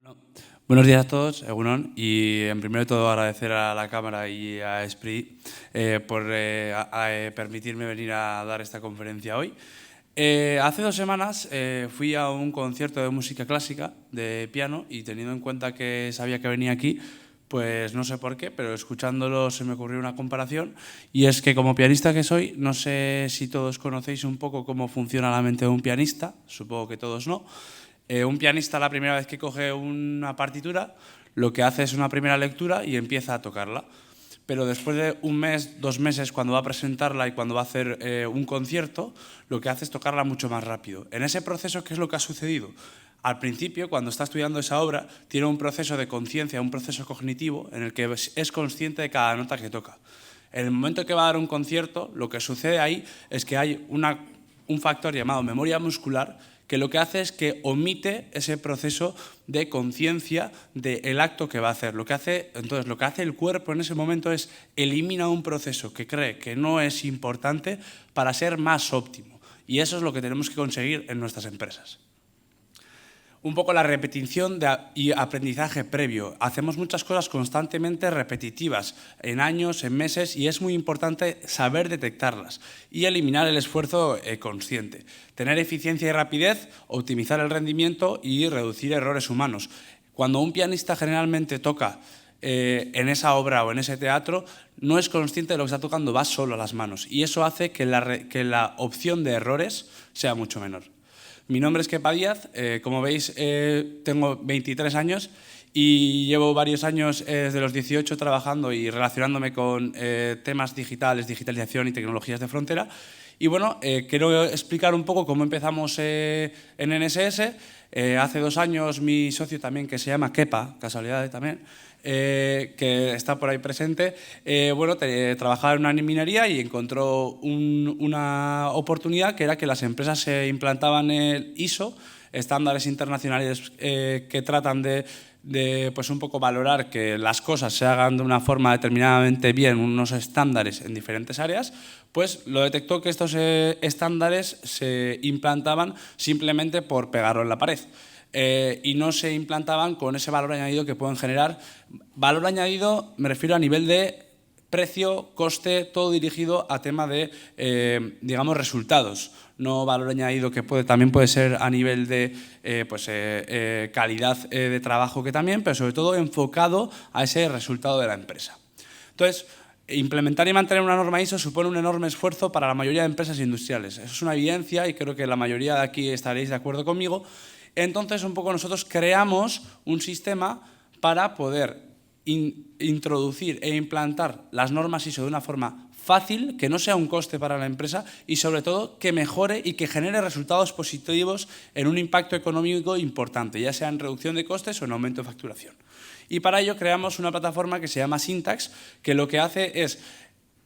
Bueno, buenos días a todos, Egunon, y en primer de todo agradecer a la Cámara y a Esprit por permitirme venir a dar esta conferencia hoy. Hace 2 semanas fui a un concierto de música clásica, de piano, y teniendo en cuenta que sabía que venía aquí, pues no sé por qué, pero escuchándolo se me ocurrió una comparación, y es que como pianista que soy, no sé si todos conocéis un poco cómo funciona la mente de un pianista, supongo que todos no. Un pianista, la primera vez que coge una partitura, lo que hace es una primera lectura y empieza a tocarla. Pero después de 1 mes, 2 meses, cuando va a presentarla y cuando va a hacer un concierto, lo que hace es tocarla mucho más rápido. En ese proceso, ¿qué es lo que ha sucedido? Al principio, cuando está estudiando esa obra, tiene un proceso de conciencia, un proceso cognitivo, en el que es consciente de cada nota que toca. En el momento que va a dar un concierto, lo que sucede ahí es que hay un factor llamado memoria muscular, que lo que hace es que omite ese proceso de conciencia del acto que va a hacer. Entonces, lo que hace el cuerpo en ese momento es elimina un proceso que cree que no es importante para ser más óptimo. Y eso es lo que tenemos que conseguir en nuestras empresas. Un poco la repetición y aprendizaje previo. Hacemos muchas cosas constantemente repetitivas, en años, en meses, y es muy importante saber detectarlas y eliminar el esfuerzo consciente. Tener eficiencia y rapidez, optimizar el rendimiento y reducir errores humanos. Cuando un pianista generalmente toca en esa obra o en ese teatro, no es consciente de lo que está tocando, va solo a las manos, y eso hace que la opción de errores sea mucho menor. Mi nombre es Kepa Díaz, como veis tengo 23 años y llevo varios años desde los 18 trabajando y relacionándome con temas digitales, digitalización y tecnologías de frontera. Y bueno, quiero explicar un poco cómo empezamos en NSS. Hace 2 años mi socio también, que se llama Kepa, casualidad también, que está por ahí presente, trabajaba en una minería y encontró una oportunidad, que era que las empresas se implantaban el ISO, estándares internacionales que tratan de pues un poco valorar que las cosas se hagan de una forma determinadamente bien, unos estándares en diferentes áreas. Pues lo detectó que estos estándares se implantaban simplemente por pegarlo en la pared. Y no se implantaban con ese valor añadido que pueden generar. Valor añadido me refiero a nivel de precio, coste, todo dirigido a tema de, digamos, resultados. No valor añadido que también puede ser a nivel de calidad de trabajo, que también, pero sobre todo enfocado a ese resultado de la empresa. Entonces, implementar y mantener una norma ISO supone un enorme esfuerzo para la mayoría de empresas industriales. Eso es una evidencia y creo que la mayoría de aquí estaréis de acuerdo conmigo. Entonces, un poco nosotros creamos un sistema para poder introducir e implantar las normas ISO de una forma fácil, que no sea un coste para la empresa y sobre todo que mejore y que genere resultados positivos en un impacto económico importante, ya sea en reducción de costes o en aumento de facturación. Y para ello creamos una plataforma que se llama Syntax, que lo que hace es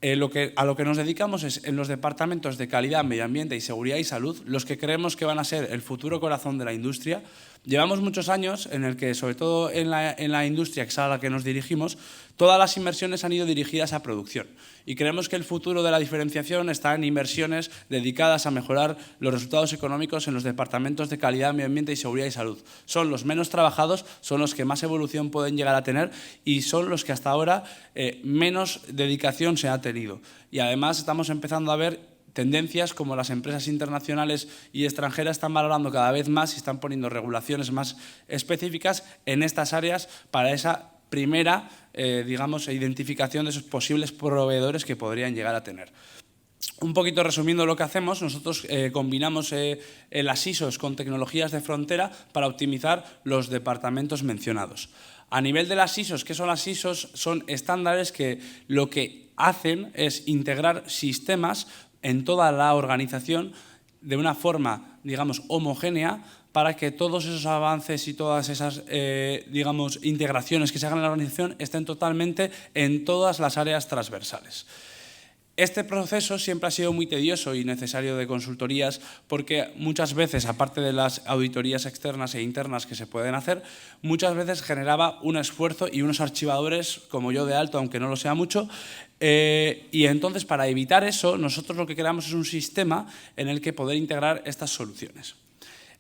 a lo que nos dedicamos es en los departamentos de calidad, medio ambiente y seguridad y salud, los que creemos que van a ser el futuro corazón de la industria. Llevamos muchos años en el que, sobre todo en la industria, que es a la que nos dirigimos, todas las inversiones han ido dirigidas a producción. Y creemos que el futuro de la diferenciación está en inversiones dedicadas a mejorar los resultados económicos en los departamentos de calidad, medio ambiente y seguridad y salud. Son los menos trabajados, son los que más evolución pueden llegar a tener y son los que hasta ahora menos dedicación se ha tenido. Y además estamos empezando a ver tendencias como las empresas internacionales y extranjeras están valorando cada vez más y están poniendo regulaciones más específicas en estas áreas para esa primera, identificación de esos posibles proveedores que podrían llegar a tener. Un poquito resumiendo lo que hacemos, nosotros combinamos las ISOs con tecnologías de frontera para optimizar los departamentos mencionados. A nivel de las ISOs, ¿qué son las ISOs? Son estándares que lo que hacen es integrar sistemas en toda la organización de una forma, digamos, homogénea, para que todos esos avances y todas esas, integraciones que se hagan en la organización estén totalmente en todas las áreas transversales. Este proceso siempre ha sido muy tedioso y necesario de consultorías porque muchas veces, aparte de las auditorías externas e internas que se pueden hacer, muchas veces generaba un esfuerzo y unos archivadores, como yo de alto, aunque no lo sea mucho, y entonces para evitar eso nosotros lo que creamos es un sistema en el que poder integrar estas soluciones.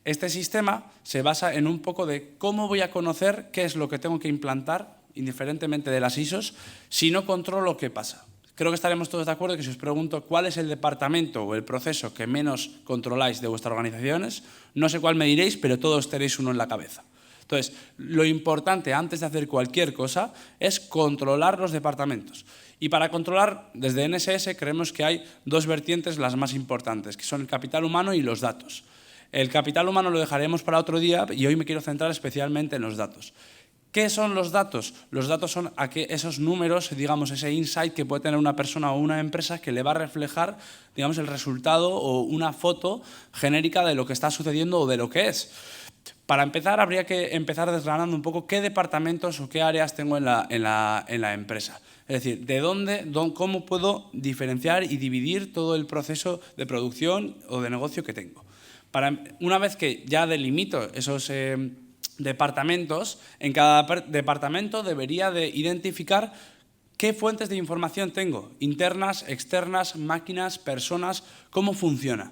Este sistema se basa en un poco de cómo voy a conocer qué es lo que tengo que implantar, indiferentemente de las ISOs, si no controlo qué pasa. Creo que estaremos todos de acuerdo que si os pregunto cuál es el departamento o el proceso que menos controláis de vuestras organizaciones, no sé cuál me diréis, pero todos tenéis uno en la cabeza. Entonces, lo importante antes de hacer cualquier cosa es controlar los departamentos. Y para controlar, desde NSS creemos que hay dos vertientes las más importantes, que son el capital humano y los datos. El capital humano lo dejaremos para otro día y hoy me quiero centrar especialmente en los datos. ¿Qué son los datos? Los datos son esos números, digamos, ese insight que puede tener una persona o una empresa que le va a reflejar, digamos, el resultado o una foto genérica de lo que está sucediendo o de lo que es. Para empezar, habría que empezar desgranando un poco qué departamentos o qué áreas tengo en la empresa. Es decir, cómo puedo diferenciar y dividir todo el proceso de producción o de negocio que tengo. Una vez que ya delimito esos departamentos, en cada departamento debería de identificar qué fuentes de información tengo, internas, externas, máquinas, personas, cómo funciona,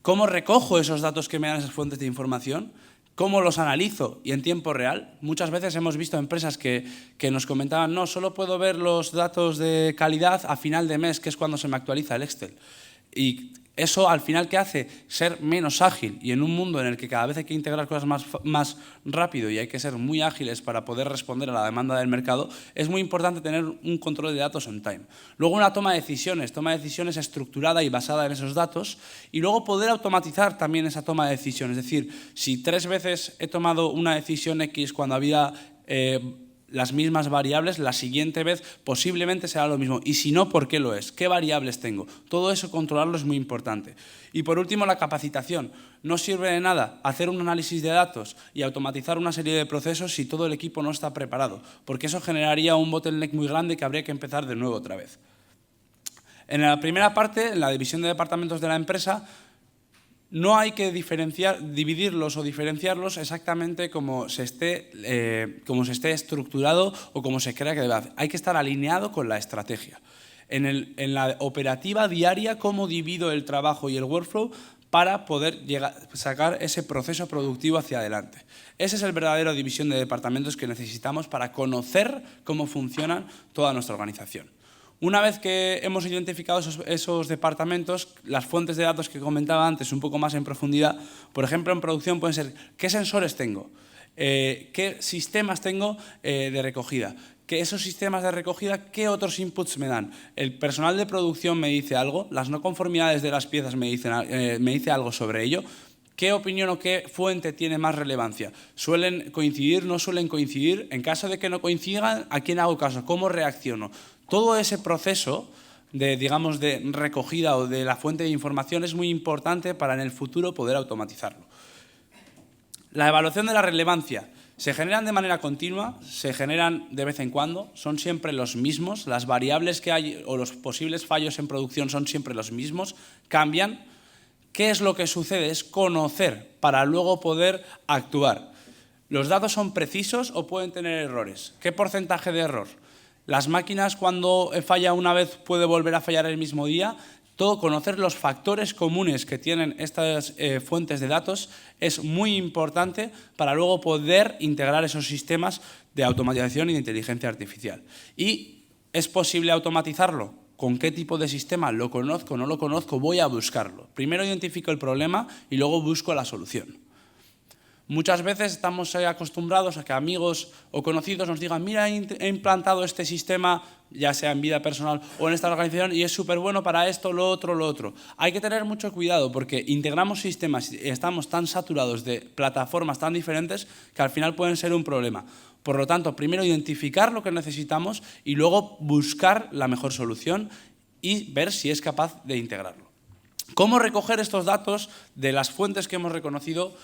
cómo recojo esos datos que me dan esas fuentes de información, cómo los analizo y en tiempo real. Muchas veces hemos visto empresas que nos comentaban, no, solo puedo ver los datos de calidad a final de mes, que es cuando se me actualiza el Excel. Y eso al final, ¿qué hace? Ser menos ágil, y en un mundo en el que cada vez hay que integrar cosas más rápido y hay que ser muy ágiles para poder responder a la demanda del mercado, es muy importante tener un control de datos on time. Luego una toma de decisiones estructurada y basada en esos datos, y luego poder automatizar también esa toma de decisiones. Es decir, si 3 veces he tomado una decisión X cuando había las mismas variables, la siguiente vez posiblemente será lo mismo. Y si no, ¿por qué lo es? ¿Qué variables tengo? Todo eso controlarlo es muy importante. Y por último, la capacitación. No sirve de nada hacer un análisis de datos y automatizar una serie de procesos si todo el equipo no está preparado, porque eso generaría un bottleneck muy grande que habría que empezar de nuevo otra vez. En la primera parte, en la división de departamentos de la empresa, no hay que dividirlos o diferenciarlos exactamente como se esté estructurado o como se crea que debe hacer. Hay que estar alineado con la estrategia. En la operativa diaria, cómo divido el trabajo y el workflow para poder sacar ese proceso productivo hacia adelante. Esa es la verdadera división de departamentos que necesitamos para conocer cómo funciona toda nuestra organización. Una vez que hemos identificado esos departamentos, las fuentes de datos que comentaba antes un poco más en profundidad, por ejemplo, en producción pueden ser qué sensores tengo, qué sistemas tengo de recogida, que esos sistemas de recogida, qué otros inputs me dan. El personal de producción me dice algo, las no conformidades de las piezas me dice algo sobre ello. ¿Qué opinión o qué fuente tiene más relevancia? ¿Suelen coincidir? ¿No suelen coincidir? En caso de que no coincidan, ¿a quién hago caso? ¿Cómo reacciono? Todo ese proceso de recogida o de la fuente de información es muy importante para en el futuro poder automatizarlo. La evaluación de la relevancia. Se generan de manera continua, se generan de vez en cuando, son siempre los mismos, las variables que hay o los posibles fallos en producción son siempre los mismos, cambian. ¿Qué es lo que sucede? Es conocer para luego poder actuar. ¿Los datos son precisos o pueden tener errores? ¿Qué porcentaje de error? Las máquinas, cuando falla una vez, puede volver a fallar el mismo día. Todo conocer los factores comunes que tienen estas fuentes de datos es muy importante para luego poder integrar esos sistemas de automatización y de inteligencia artificial. ¿Y es posible automatizarlo? ¿Con qué tipo de sistema? ¿Lo conozco? ¿No lo conozco? Voy a buscarlo. Primero identifico el problema y luego busco la solución. Muchas veces estamos acostumbrados a que amigos o conocidos nos digan mira, he implantado este sistema, ya sea en vida personal o en esta organización, y es súper bueno para esto, lo otro, lo otro. Hay que tener mucho cuidado porque integramos sistemas y estamos tan saturados de plataformas tan diferentes que al final pueden ser un problema. Por lo tanto, primero identificar lo que necesitamos y luego buscar la mejor solución y ver si es capaz de integrarlo. ¿Cómo recoger estos datos de las fuentes que hemos reconocido?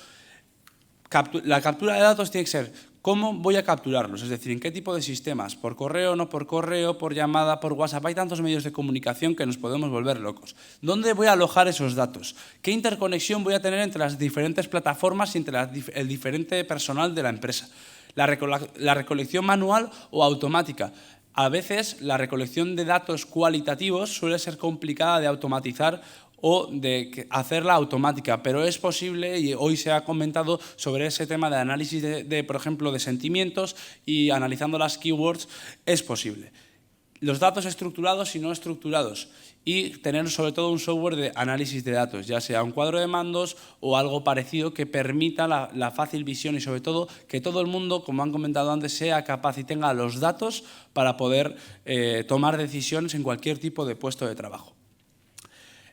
La captura de datos tiene que ser cómo voy a capturarlos, es decir, en qué tipo de sistemas, por correo, no por correo, por llamada, por WhatsApp. Hay tantos medios de comunicación que nos podemos volver locos. ¿Dónde voy a alojar esos datos? ¿Qué interconexión voy a tener entre las diferentes plataformas y entre el diferente personal de la empresa? La recolección manual o automática. A veces la recolección de datos cualitativos suele ser complicada de automatizar o de hacerla automática, pero es posible, y hoy se ha comentado sobre ese tema de análisis por ejemplo, de sentimientos, y analizando las keywords es posible. Los datos estructurados y no estructurados, y tener sobre todo un software de análisis de datos, ya sea un cuadro de mandos o algo parecido que permita la fácil visión y sobre todo que todo el mundo, como han comentado antes, sea capaz y tenga los datos para poder tomar decisiones en cualquier tipo de puesto de trabajo.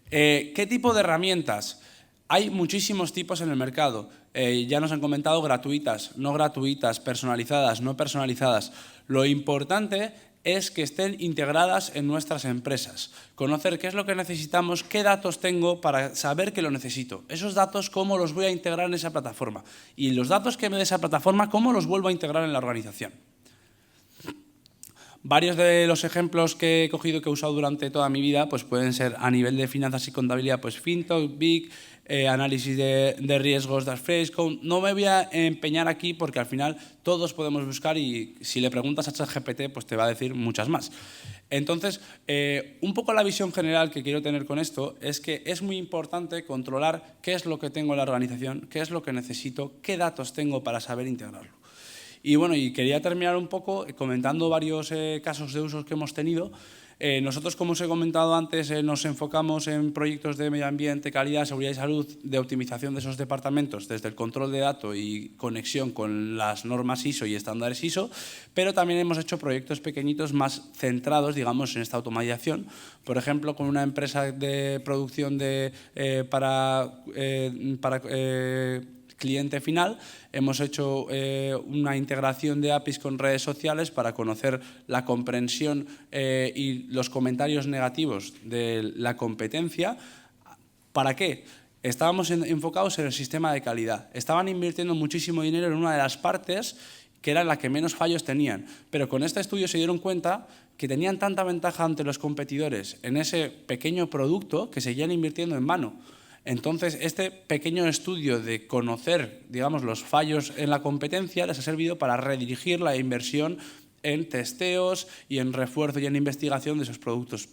¿Qué tipo de herramientas? Hay muchísimos tipos en el mercado. Ya nos han comentado gratuitas, no gratuitas, personalizadas, no personalizadas. Lo importante es que estén integradas en nuestras empresas. Conocer qué es lo que necesitamos, qué datos tengo para saber que lo necesito. Esos datos, cómo los voy a integrar en esa plataforma. Y los datos que me dé esa plataforma, cómo los vuelvo a integrar en la organización. Varios de los ejemplos que he cogido, que he usado durante toda mi vida, pues pueden ser a nivel de finanzas y contabilidad, pues Fintalk, Big, análisis de riesgos, Darfresco. No me voy a empeñar aquí porque al final todos podemos buscar y si le preguntas a ChatGPT, pues te va a decir muchas más. Entonces, un poco la visión general que quiero tener con esto es que es muy importante controlar qué es lo que tengo en la organización, qué es lo que necesito, qué datos tengo para saber integrarlo. Y bueno, y quería terminar un poco comentando varios casos de usos que hemos tenido. Nosotros, como os he comentado antes, nos enfocamos en proyectos de medio ambiente, calidad, seguridad y salud, de optimización de esos departamentos, desde el control de datos y conexión con las normas ISO y estándares ISO, pero también hemos hecho proyectos pequeñitos más centrados, digamos, en esta automatización. Por ejemplo, con una empresa de producción para cliente final, hemos hecho una integración de APIs con redes sociales para conocer la comprensión y los comentarios negativos de la competencia. ¿Para qué? Estábamos enfocados en el sistema de calidad. Estaban invirtiendo muchísimo dinero en una de las partes que era la que menos fallos tenían, pero con este estudio se dieron cuenta que tenían tanta ventaja ante los competidores en ese pequeño producto que seguían invirtiendo en mano. Entonces, este pequeño estudio de conocer, digamos, los fallos en la competencia les ha servido para redirigir la inversión en testeos y en refuerzo y en investigación de esos productos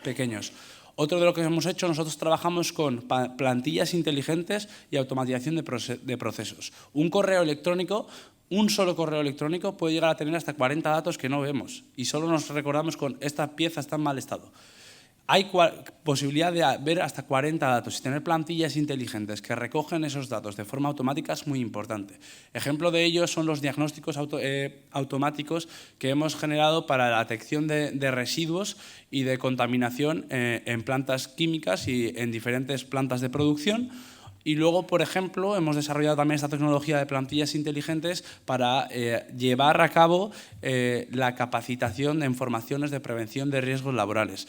pequeños. Otro de lo que hemos hecho, nosotros trabajamos con plantillas inteligentes y automatización de procesos. Un solo correo electrónico puede llegar a tener hasta 40 datos que no vemos y solo nos recordamos con esta pieza está en mal estado. Hay posibilidad de ver hasta 40 datos y tener plantillas inteligentes que recogen esos datos de forma automática es muy importante. Ejemplo de ello son los diagnósticos automáticos que hemos generado para la detección de residuos y de contaminación en plantas químicas y en diferentes plantas de producción. Y luego, por ejemplo, hemos desarrollado también esta tecnología de plantillas inteligentes para llevar a cabo la capacitación en formaciones de prevención de riesgos laborales.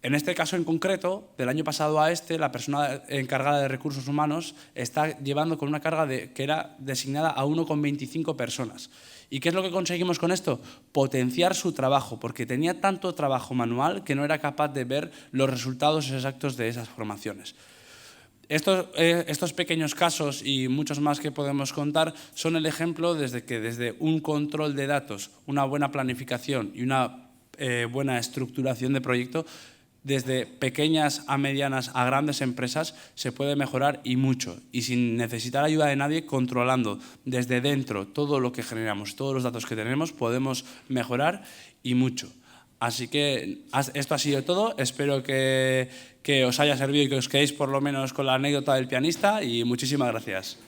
En este caso en concreto, del año pasado a la persona encargada de recursos humanos está llevando con una carga que era designada a 1,25 personas. ¿Y qué es lo que conseguimos con esto? Potenciar su trabajo, porque tenía tanto trabajo manual que no era capaz de ver los resultados exactos de esas formaciones. Estos pequeños casos y muchos más que podemos contar son el ejemplo desde un control de datos, una buena planificación y una buena estructuración de proyecto, desde pequeñas a medianas a grandes empresas se puede mejorar y mucho, y sin necesitar ayuda de nadie, controlando desde dentro todo lo que generamos, todos los datos que tenemos, podemos mejorar y mucho. Así que esto ha sido todo, espero que os haya servido y que os quedéis por lo menos con la anécdota del pianista y muchísimas gracias.